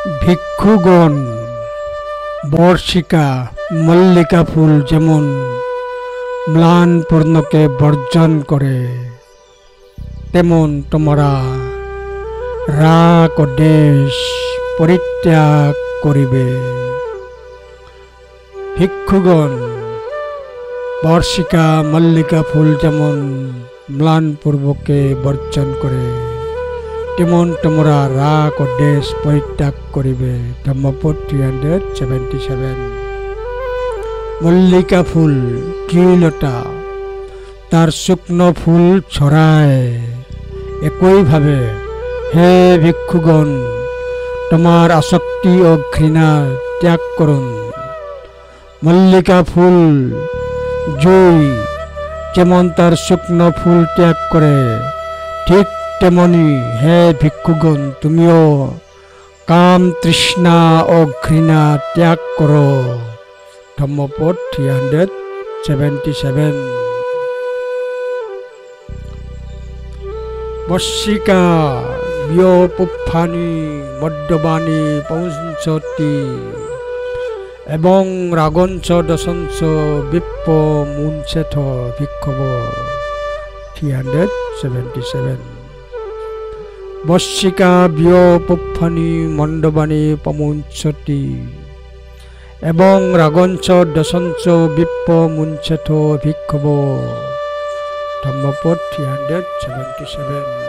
ভিক্ষুগণ বর্ষিকা মল্লিকা ফুল যেমন ম্লান পূর্ণকে বর্জন করে, তেমন তোমরা রাগ ও দেশ পরিত্যাগ করিবে। ভিক্ষুগণ বর্ষিকা মল্লিকা ফুল যেমন ম্লান পূর্বকে বর্জন করে, তেমন তোমরা রাগ ও দেশ পরিত্যাগ করিবে। ধম্মপদ 377। মল্লিকা ফুল ত্রিলতা তার শুকনো ফুল ছড়ায়, একইভাবে হে ভিক্ষুগণ তোমার আসক্তি ও ঘৃণা ত্যাগ করুন। মল্লিকা ফুল জুই যেমন তার শুকনো ফুল ত্যাগ করে, ঠিক তেমনি হে ভিক্ষুগণ তুমিও কাম তৃষ্ণা ও ঘৃণা ত্যাগ করো। ধম্মপদ 377। বর্ষিকা বিয়পুফানি মদ্যবাণী পৌঞ্চতি এবং রাগঞ্চ দশঞ্চ বিপ্প মুঞ্চেথ ভিক্ষব 377। বর্ষিকা বিয়পুফানি মণ্ডবাণী পমুঞ্চতি এবং রাগঞ্চ দশঞ্চ বিপ্প মুঞ্চেথ ভিক্ষব। ধম্মপদ 377।